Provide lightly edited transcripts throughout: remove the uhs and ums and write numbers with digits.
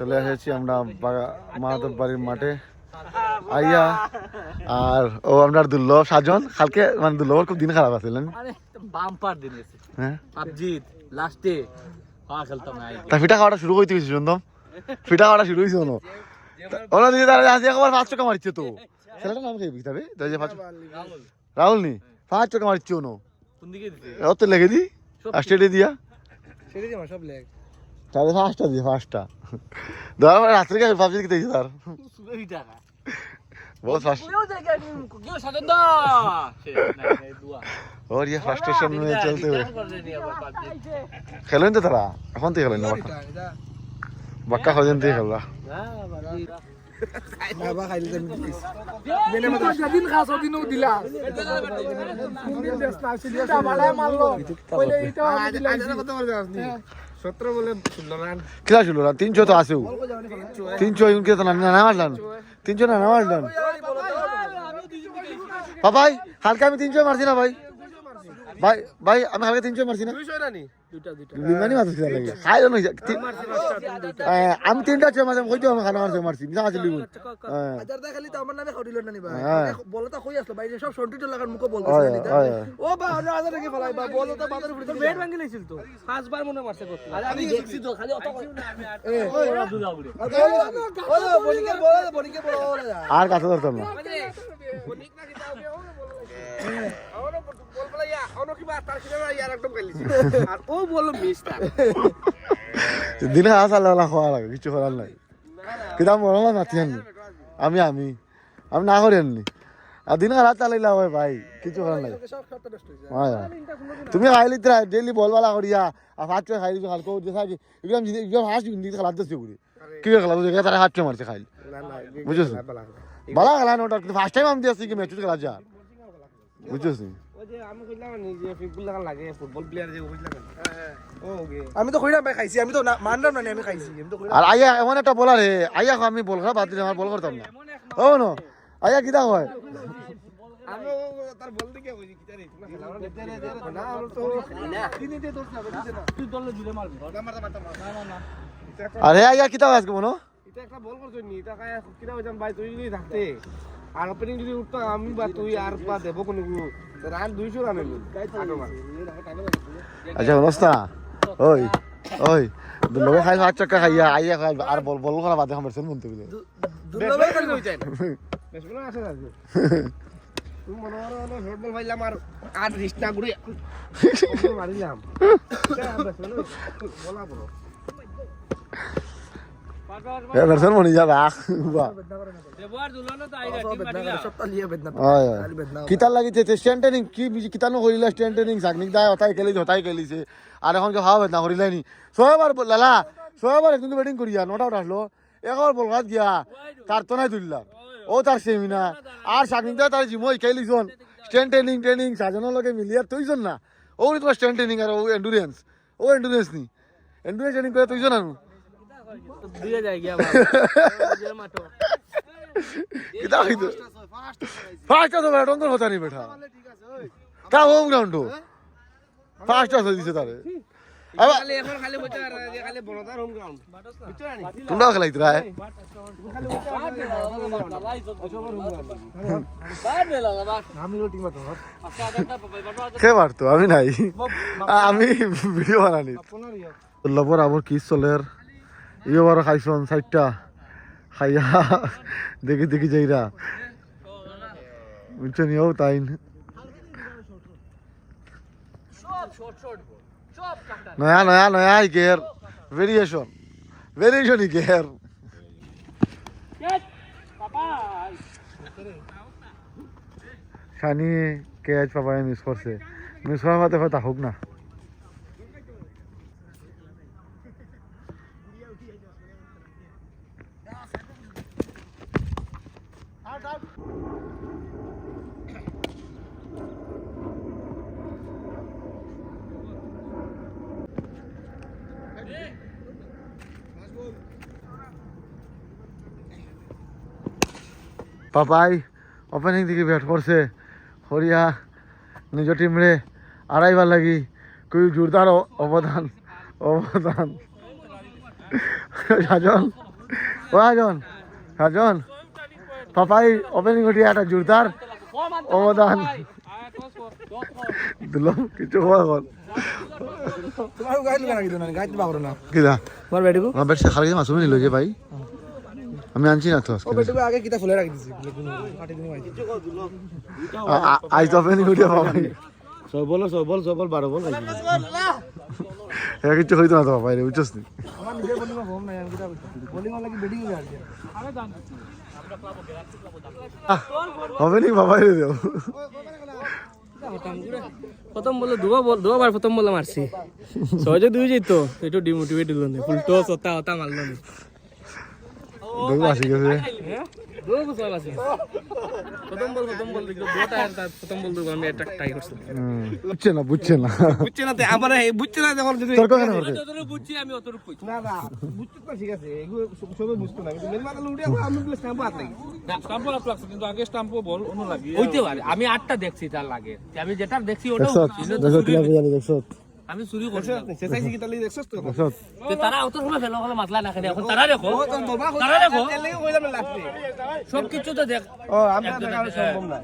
চলে এসেছি আমরা মাহাতব বাড়ির মাঠে আইয়া আর ও আপনার দুর্লভ সাজন কালকে মানে দুর্লভর খুব দিন খারাপ আছিলেন বাম্পার দিন গেছে হ্যাঁ পাবজি লাস্টে খেলতাম না তা ফিটা খাওয়াটা শুরু করতে গেছি শুনতাম ফিটা খাওয়াটা শুরু হয়েছে ওনো ওনা দিদি তারা আজ একবার 5 টাকা মারছে তো ছেলেটার নাম কি তবে রাহুল নি 5 টাকা মারছে ওনো কোন দিকে দিতে অত লেগে দি স্টেডে দিয়া সেটা দিয়ে সব লেগ তাহলে 5টা দিয়ে 5টা দাঁড়া রাত্রে কে পাবজি দিতে দিছি তার সুবেই টাকা बहुत फास्ट क्यों साजन दा और ये फ्रस्ट्रेशन में चलते हुए खेलें तो तारा এখন থেকে খেলেন না বাক্কা খোঁজেন দিয়ে খেলবা বাবা খাইলে দেন প্লিজ মেনে মত দিন খাস দিনও দিলা এটা বড় মারলো কইলে এটা দিলা কত মার যাসনি 17 বলে 16 রান কিলা 16 রান 300 তো আছে 300 উনকে তো না মারলাম 300 না মারলাম ভাই হালকা আমি 300 মারছি না ভাই ভাই ভাই আমি হালকা 300 মারছি না 200 রানি দুটা বিমানি মারছি লাগে খাই না আমি 3টা ছয় মারছি কইতো আমি খানা মারছি মিছা আছে লিবু হাজার দা খালি তো আমার নামে খড়িল না নি ভাই বলতা কই আসলো ভাই সব সন্টুটো লাগার মুখে বলতেছে ও বা হাজার টাকা ফলাই বা বলতা বাজারে ফুটে বেড ভাঙি লাইছিল তো 5 বার মনে মারছে করতে আমি দেখছি তো খালি অত বলিকে বড় আর কাছে ধরতাম না বলিক না কিতাও বল বলা ইয়া অন্য কি বাত তার কিনা ইয়ার একদম খেলিছি আর ও বলল মিস্টার দিনে আসালে ওলা খাওয়া লাগে কিছু করার নাই কিতাম বড় না মাতিয়েন আমি আমি আমি না করেননি আর দিনে রাত চালাইলা হয় ভাই কিছু করার নাই তুমি খাইলি ডেইলি বলবালা করিয়া আর ভাত খাইলি কালকে দেখা কি একদম একদম হাস দিকে খেলা দিতে ঘুরি কি খেলা দেখে তারা হাত মারছে খাইলি বুঝছিস বালা খেলা না ওটা ফার্স্ট টাইম আমি দিয়েছি কি ম্যাচ খেলা যা বুঝছিস আমি কইলাম নি যে ফুটবল লাগা লাগে ফুটবল প্লেয়ার যে কইলাম ওকে আমি তো কইলাম ভাই খাইছি আমি তো মানলাম না আমি খাইছি আমি তো কইলাম আর আইয়া এমন একটা বলার হে আইয়া আমি বল খারাপ বাদ দিলে আমার বল করতাম না ও নো আইয়া কিটা হয় আমি তার বল দিকে কইছি কি জানি তোমরা খেলা না আর তো তিনি দে তোর না তুই দলে জুড়ে মারবি মারতা না না আরে আইয়া কিটা আজকে মনো এটা একটা বল করছনি নি তা কায়া কিটা হইতাম ভাই তুই যদি থাকতে আর ওপেনিং যদি উঠতাম আমি বা তুই আর পা দেব কোন রান 200 রান হইল আচ্ছা অবস্থা ওই ওই দুলবে খাই 5 টাকা খাইয়া আইয়া খাই আর বল বল করা বাদে খামরছেন মনতে বিলে দুলবে খালি হইছেন বেশ বলা আছে না তুমি মনে করো ফুটবল ভাইলাম আর রিস্টা ঘুরে মারিলাম বলা বড় এবারজন মনি যা রাখ বা কিতার লাগিছে স্ট্যান্ডিং কি কিতানো করিলা স্ট্যান্ডিং জাগনিক দায় হতাই খেলিছে আর এখন কে ভাবা বেদনা করিলানি ছয়বার লালা ছয়বার একদিন ব্যাটিং করিয়া 9টা আউট আসলো একবার বল হাত গিয়া তার তো নাই তুললা ও তার সেমিনা আর জাগনিক দায় তার জিমই খেলিছন স্ট্যান্ডিং সাজানোর লগে মিলিয়া তুইজন না ও তোমার স্ট্যান্ডিং আর ও এন্ডুরেন্স নি এন্ডুরেন্স ট্রেনিং করে তুইজন না দিয়ে যায় গিয়া মাঠো কিতা হইতো ফার্স্ট তো ব্যাট অন্তর হতা নি বেটা তা হোম গ্রাউন্ড ফার্স্ট আছে দিছে তারে খালি এখন খালি বইতা খালি বড়দার হোম গ্রাউন্ড বুঝছনি তোমরা খেলাইত রা খালি আমি টিম তো কে মারতো আমি নাই আমি ভিডিও বানানি লবর আবার কি চলের ইয়ে বড় খাইছন 60টা খাইয়া দেখি যাইরা বুঝছো নিও তাই নয়া গের ভেরিয়েশন গের শানি ক্যাচ পাপায় মিস করছে মিস হওয়ার মতো হয়তো হোক না পাপাই ওপেনিং দিকে ব্যাট করছে হরিয়া নিজ টিমরে আড়াইবার লাগি খুবই জোরদার অবদান সাজন ও রাজন পাপাই ওপেনিং ঘটিয়ে একটা জোরদার অবদান দিলাম কিছু হওয়া গল তোমার গাইড লাগা দিও না গাইড পাবো না কিদা তোমার বেটিকো আমার বেট খালি মাসুম নিল যে ভাই আমি আনছি না তো ও বেটিকো আগে কিটা ফুলে রাখি দিছি কাটি দিমু আজ ওপেনিং ঘটিয়ে পাপাই সবল 12 বল কিছু হইতো না তো পাপাই রে বুঝছস নি আমার নিজের বোলিং ফর্ম নাই আমি কিটা বোলিং লাগি ব্যাটিং এ আর আমি জানি ওপেনিং পাপাই রে দেও প্রথম বলে দুবার প্রথম বলে মারছি সহজে দুই যেত একটু ডিমোটিভেট হলো না ফুল টস হতা মারলো না দেখো আসি গেছে দুই বছর আছে প্রথম বল দেখো দুটা আর তার প্রথম বল দুটো আমি একটা ট্রাই করছি বুঝছে না বুঝছে না তে আমার বুঝছে না যখন যদি তোর কেন করতে যতটুকু বুঝছি আমি অতটুকু কইছি না বুঝতে তো ঠিক আছে এগুলো সবে বুঝতো না কিন্তু মেন মাথা উঠে আমি প্লেস স্ট্যাম্প হাত লাগি স্টাম্প লাগছে কিন্তু আগে স্টাম্পও বল অন্য লাগে হইতে পারে আমি আটটা দেখছি তার লাগে আমি যেটা দেখছি ওটা দেখো কিলা জানি দেখছো আমি চুরি করছি সেসাইছি কি তালি দেখছস তো দেখছো তারা অত সময় ফেলো হলে মাতলা না খেলে এখন তারা দেখো ও তো বাবা তারা দেখো তেল লাগি কইলাম লাস্টে সব কিছু তো দেখ ও আমি তো কারো সম্ভব না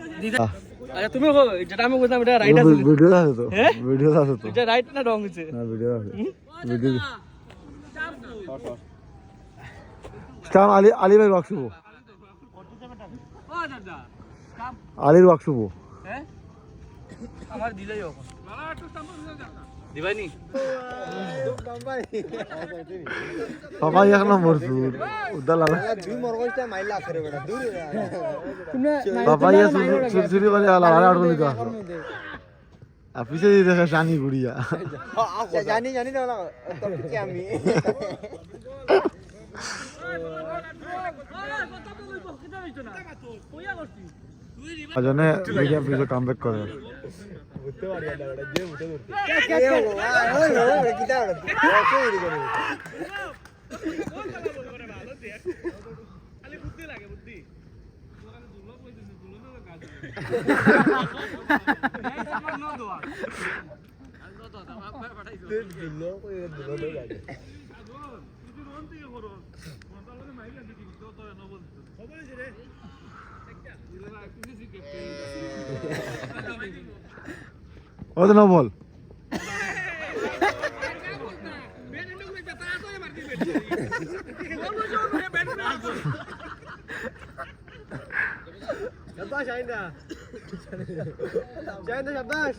আচ্ছা তুমি যেটা আমি কইতাম এটা রাইট আছে ভিডিও আছে তো ভিডিও আছে তো এটা রাইট না রং হইছে না ভিডিও আছে ভিডিও স্টাম আলী ভাই ওয়াক শুভ ও দাদা আলীর ওয়াক শুভ হ্যাঁ আমার দিলাই এখন দিবানি পাপাই এক নম্বর সুর উদ্দাল লাগা দুই মরগজটা মাইলা করে বেটা দূরে পাপাই চুরি করে আলা আড় বলি তো পিছে দিয়ে দেখা জানি গুড়িয়া জানি না তো পিছে আমি আজনে মিডিয়াম পিছে কামব্যাক করে বুঝতে পারি না বেটা যে বুঝতে পারতি কিটা ওরে করে খালি বুদ্ধি লাগে বুদ্ধি ও তো না বল শাবাশ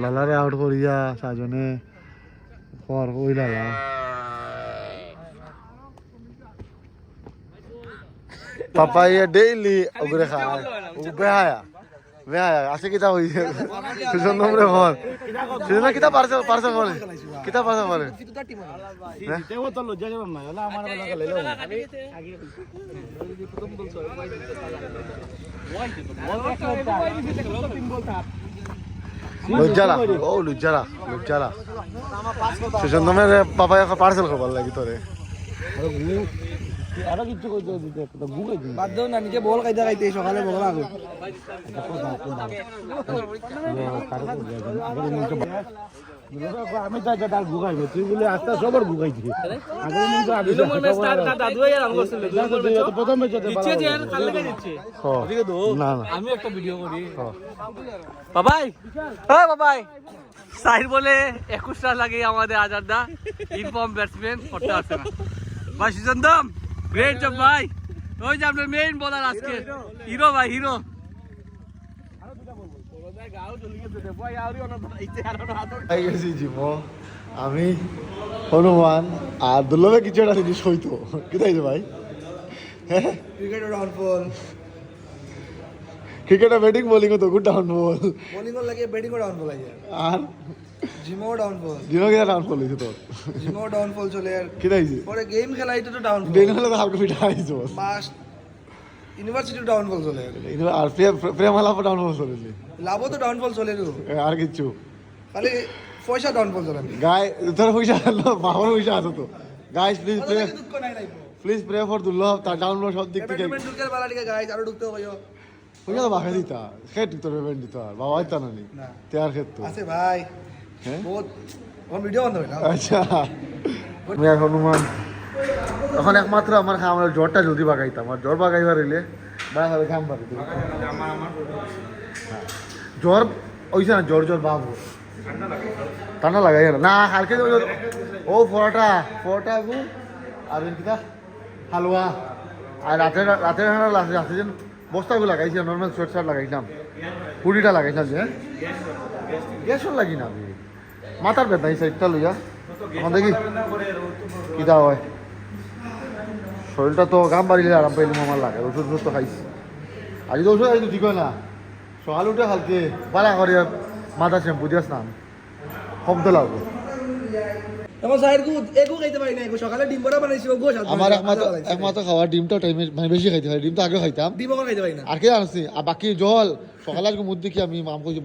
লালারে আউট করিয়া সাজনে ফর ওই লালা পাপাই ডেইলি ওগরে খায় ও বেহায়া আছে কিতা হইছে সুজন নম্বরে ফর সুজন কিতা পারছে করে কিতা পারছে করে ফিতুটা টিম তেও তো লজ্জা যাবে না হলা আমার লাগা লইলো লজ্জারা সুজন নম্বরে পাপাই পার্সেল করবার লাগি তোরে আরো কিছু কইতে দিতে তো গুগাই দিন বাদ দাও না নিজে বল কাইদা খাইতে সকালে বগল আগে আমি তো যা গুগাইবে তুই বলে আস্তে সবার গুগাইছি আগে মন তো আগে দাদু আর আম করছিল প্রথম ম্যাচে দিচ্ছে যে আর খাল লাগা দিচ্ছে না আমি একটা ভিডিও করি বাবাই হ্যাঁ বাবাই সাইর বলে 21 রান লাগে আমাদের আজাদা ইনফর্ম ব্যাটসম্যান করতে আসে না ভাই সুজন্দম গ্রেট জব ভাই ওই যে আপনার মেইন বোলার আজকে হিরো ভাই হিরো আমি হনুমান আর দুর্লভে কিছু একটা জিনিস হইতো কোথায় ভাই ক্রিকেট ডাউনফল ক্রিকেটে ব্যাটিং বোলিং হতো গুড ডাউন বল বোলিং লাগে ব্যাটিং ডাউনফল লাগে আর জিমো ডাউনফল জিনো কিনা ডাউনফল হয়েছে তোর জিমো ডাউনফল চলে আর কিনা হয়েছে পরে গেম খেলা এটা তো ডাউনফল বেন হলে তো হালকা পিঠা আইছো ফার্স্ট ইউনিভার্সিটি ডাউনফল চলে আর প্রেম হালা ডাউনফল চলেছে লাভও তো ডাউনফল চলে রে আর কিছু খালি পয়সা ডাউনফল চলে গায় তোর পয়সা বাবার পয়সা আছে তো গাইস প্লিজ প্রে ফর দুর্লভ তার ডাউনলোড সব দিক থেকে পেমেন্ট ঢুকের বালা দিকে গাইস আরো ঢুকতে হইও ওইটা তো বাকি দিতা খেট তোর পেমেন্ট দিত আর বাবা আইতা না নি তেয়ার খেত তো আছে ভাই হ্যাঁ বহুত আমার ভিডিও বন্ধ হইল আচ্ছা আমি আর হনুমান এখন একমাত্র আমার আমার জ্বরটা যদি বাগাইতাম আর জ্বর বাগাইবার হইলে বাড়া হবে ঘাম বাড়ি জ্বর ওইছে না জ্বর জ্বর বাবু ঠান্ডা লাগাই না কালকে ও পরোটা গু আর কিটা হালুয়া আর রাতে রাতে রাতে যেন বস্তাগুলো লাগাইছি নর্মাল সোয়েট শার্ট লাগাইছিলাম পুরিটা লাগাইছিলাম যে গ্যাসও লাগি না আমি মাথার ব্যথা এই সাইডটা লইয়া এখন দেখি কিটা হয় শরীরটা তো গাম বাড়িলে আরাম পাইলাম আমার লাগে ওষুধ তো খাইছি আজ তো ওষুধ খাইছি ঠিক হয় না সকাল উঠে হালকে বালা করে মাথা শ্যাম্পু দিয়ে স্নান শব্দ লাগবে আমার সাইড গু এগু খাইতে পারি না এগু সকালে ডিম বড়া বানাইছি ওগু সাথে আমার একমাত্র খাওয়ার ডিমটা টাইমে মানে বেশি খাইতে হয় ডিমটা আগে খাইতাম ডিম বড়া খাইতে পারি না আর কে জানছি আর বাকি জল সকালে আজকে মধ্যে কি আমি মাম কইছি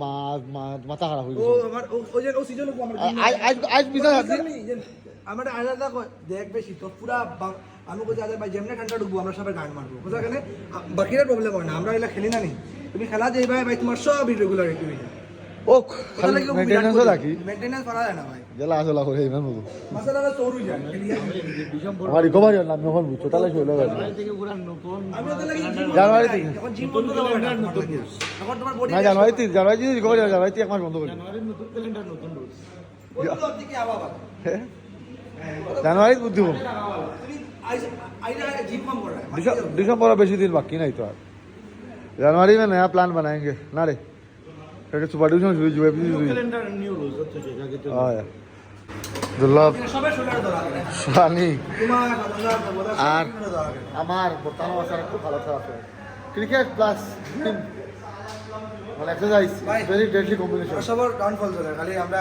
মাথা খারাপ হয়ে ও গেছে আমার ও যে ও সিজন আমার আজ বিজা আমার আলাদা দেখবে শীত পুরা আমি কোথায় আজ ভাই যেমনে ঠান্ডা ঢুকবো আমরা সবাই গান মারবো কোথায় এখানে বাকিরা প্রবলেম হয় না আমরা এগুলা খেলি না নি তুমি খেলা যাই ভাই ভাই তোমার সব রেগুলার অ্যাক্টিভিটি ও খালি মেইনটেনেন্সও রাখি মেইনটেনেন্স করা যায় না ভাই জেলা আসলা করে ইমান মতো মাসালা চোর হই যায় আমার রিকভারি নাম যখন বুঝছো তাহলে চলে গেছে আমি ওদের লাগি জানুয়ারি থেকে এখন জিম বন্ধ করে এখন তোমার বডি না জানুয়ারি রিকভারি জানুয়ারি এক মাস বন্ধ করে দিকে আবার জানুয়ারি বুদ্ধি তুমি আইরা জিম কম করা दिसंबर बेसी दिन बाकी नहीं तो जनवरी में नया प्लान बनाएंगे ना रे क्योंकि सुपर डिवीजन हुई जो ক্যালেন্ডার নিউ রোজ হচ্ছে জায়গা তো हाँ দুর্লভ সবাই শোনার দরকার সানি তোমার আর আমার বর্তমান অবস্থা খুব ভালো আছে ক্রিকেট প্লাস জিম মানে এক্সারসাইজ ভেরি ডেডলি কম্বিনেশন সবার ডাউনফল চলে খালি আমরা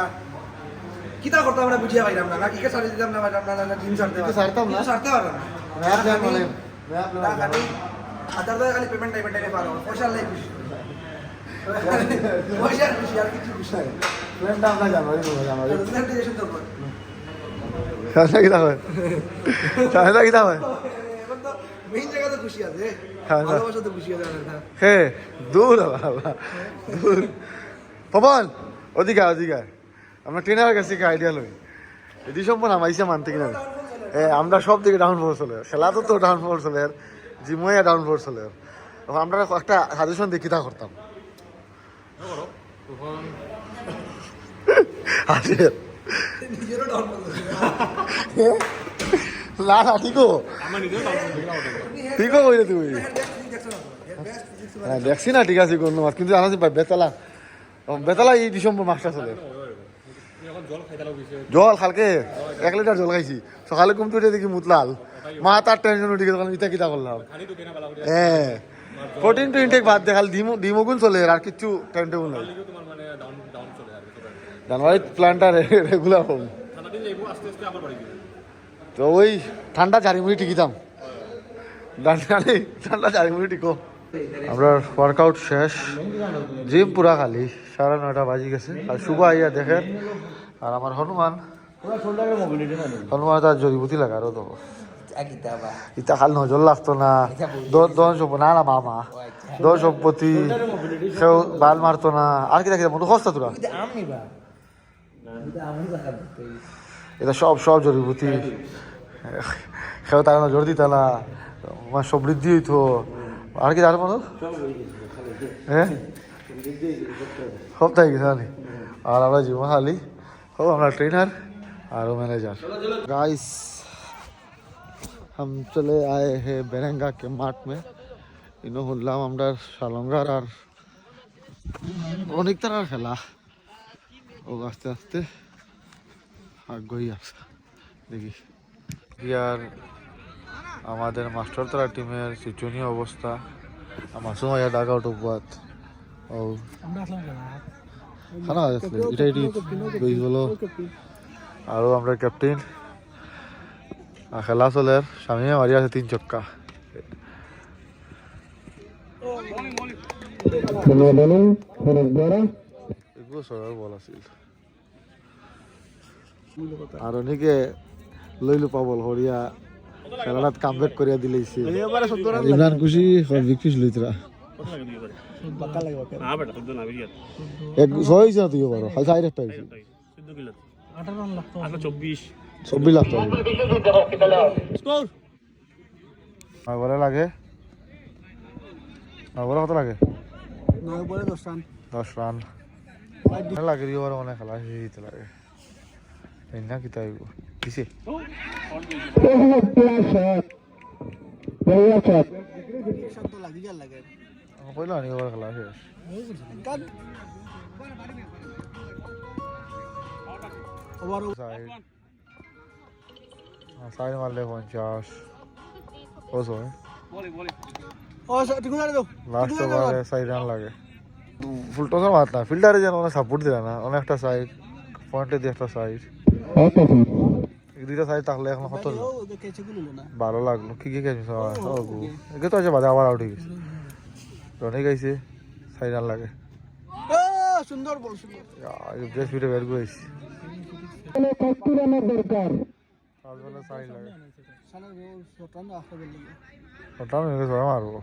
কিতা করতে আমরা বুঝিয়া পাইলাম না ক্রিকেট সারি দিতাম না আমরা জিম সারতে কিন্তু সারতাম না। সারতে পারলাম না नया प्लान बने नया না प्लान খালি আদার দাদা খালি পেমেন্ট টাইমে পারো পয়সা লাই খুশি পয়সা খুশি আর কিছু খুশি নাই प्लान डाल ना जनवरी में जनवरी প্রেজেন্টেশন করব कैसा किया है कैसा किया है এখন তো মেইন জায়গাতে খুশি আছে হ্যাঁ, হ্যাঁ। ভালোবাসা তো খুশি আছে না হে দূর বাবা দূর পবন ওদিকে ওদিকে আমরা ট্রেনারের কাছে কি আইডিয়া লই এটি সম্পূর্ণ নামাইছে মানতে কিনা আমরা সব দিকে ডাউনফল চলে খেলা তো ডাউনফল চলে জিময়ে ডাউনফল চলে আমরা একটা সাজেশন দেখি তা করতাম নিজেরও ডাউনফল না না ঠিকও ঠিকও কইলে তুই হ্যাঁ দেখছি না ঠিক আছে কোনো মাছ কিন্তু জানাছি বেতালা বেতালা এই ডিসেম্বর মাসটা চলে জল খালকে 1 লিটার জল খাইছি সকালে ঘুম তুলে দেখি মুতলাল মা তার টেনশন উঠে গেছে ইটা কিতা করলাম হ্যাঁ প্রোটিন টু ইনটেক বাদ দেখাল ডিমোগুন চলে আর কিছু টাইম টেবিল নাই জানুয়ারি প্ল্যানটা রেগুলার হোম তো ওই ঠান্ডা 4 মিনিট টিকিতাম ঠান্ডা 4 মিনিট টিকো আমরা ওয়ার্কআউট শেষ জিম পুরা খালি 9:30 বাজি গেছে আর শুভ আইয়া দেখেন আর আমার হনুমান তার জড়িবুতি লাগা আরো তো ইতা খাল নজর লাগতো না দন সম্পত্তি না মামা দন সম্পত্তি সেও বাল মারতো না আর কি দেখি মতো খস্তা তোরা এটা সব জড়িবুতি সেও তার নজর দিত না আমার সমৃদ্ধি হইতো আর কি তার মতো হ্যাঁ সব তাই গেছে আর আমরা জীবন খালি हो हमारा ट्रेनर और मैनेजर गाइस हम चले आए हैं बेरंगा के मार्ट में इन्हों हुल्लाम আমরা শালঙ্গার আর অনেক তার খেলা ও আস্তে আস্তে আগ্রহী আছে দেখি ইয়ার আমাদের মাস্টার তারা টিমের শোচনীয় অবস্থা আমার সময় ডাক আউট অফ ও খানা আসলে এটাই বেশ বলো আরও আমরা ক্যাপ্টেন আর খেলা চলে স্বামী মারি আছে 3 ছক্কা এগুলো সবার বল আছিল আর অনেকে লইলো পাবল হরিয়া খেলাটাত কামব্যাক করিয়া দিলেইছে ইমরান খুশি বিগ ফিশ লইতরা বাক্কা লাগে বাক্কা না বেটা তো না বিরিয়াত এক ছয় হয়েছে না তুইও পারো খালি সাইড একটা হয়েছে 14 কিলো 18 লাখ টাকা 24 24 লাখ টাকা স্কোর আর বলে লাগে আর বলে কত লাগে 9 বলে 10 রান 10 রান লাগে রিও আর অনেক খেলা হিতে লাগে এই না কি তাই কিসে শব্দ লাগি যা লাগে কইলা নি ওর খেলা শেষ ওভার সাইড সাইড মারলে 50 ওসো ও ঠিক আছে দাও লাস্ট ওভারে সাইড রান লাগে ফুল টসের মারতা ফিল্ডারে যেন অনেক সাপোর্ট দিলা না অনেকটা সাইড পয়েন্টে দিয়ে একটা সাইড এই দুইটা সাইড থাকলে এখন কত ও কেচে গুলো না ভালো লাগলো কি কি গেছে এগে তো আছে বাদে আবার আউট হয়ে গেছে রনে গাইছে সাইড রান লাগে ও সুন্দর বল সুন্দর বেশ ফিটে বের করেছি পাঁচ বলে সাইড লাগে সানা বল শটন আফা বল লাগে ওটা আমি সবাই মারবো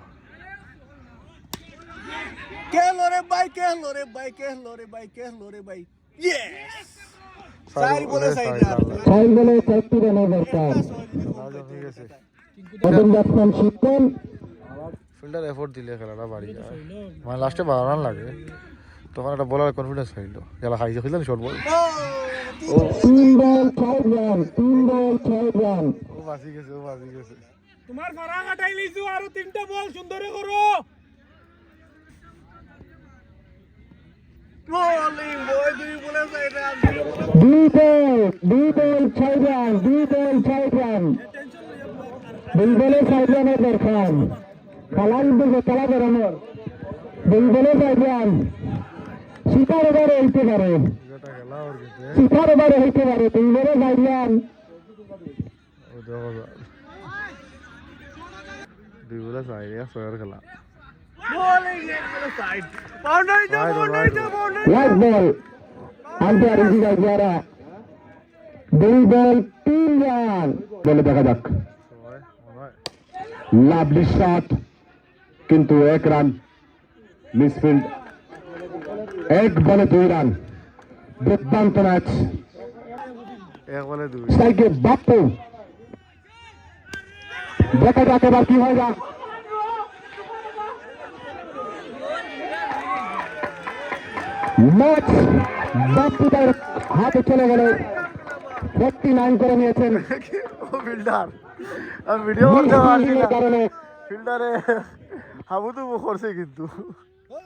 কে লরে ভাই কে লরে ভাই কে লরে ভাই কে লরে ভাই ইয়েস সাইড বলে সাইড রান সাইড বলে 31 রানের দরকার ফিল্ডার এফোর্ট দিলে খেলাটা বাড়ি যায় মানে লাস্টে 12 রান লাগে তখন একটা বলার কনফিডেন্স হইলো গেলা খাইছে খেললেন শর্ট বল ও 3 বল 6 রান 3 বল 6 রান ও বাঁচি গেছে তোমার ফারা কাটাই লইছো আর তিনটা বল সুন্দরে করো বলিং বয় দুই বলে সাইড রান 2 বল 6 রান 2 বল 6 রান 2 বলে 6 রানের দরকার খেলা কিন্তু খেলা বেরোনোর 2 বলে 6 রান শিকার এবারে হইতে পারে এটা খেলা ওর কিন্তু শিকার এবারে হইতে পারে 2 বলে 6 রান ও দেখো দুই বলে সাইড ইয়া ছয়ের খেলা বলিং বলে সাইড বাউন্ডারি তো বাউন্ডারি লাইট বল আম্পায়ার ইজিগাই যারা 2 বল 3 রান বলে দেখা যাক সবাই মনে লাভলি শট কিন্তু 1 রান মিসফিল্ড 1 বলে 2 রান দুর্দান্ত ম্যাচ এক বলে দুই স্ট্রাইকে বাপ্পু দেখা যাক এবার কি হয় না ম্যাচ বাপ্পু তার হাতে চলে গেল 49 করে নিয়েছেন ও ফিল্ডার আমি ভিডিও করতে পারছি না কারণে ফিল্ডারে হাবু তো করছে কিন্তু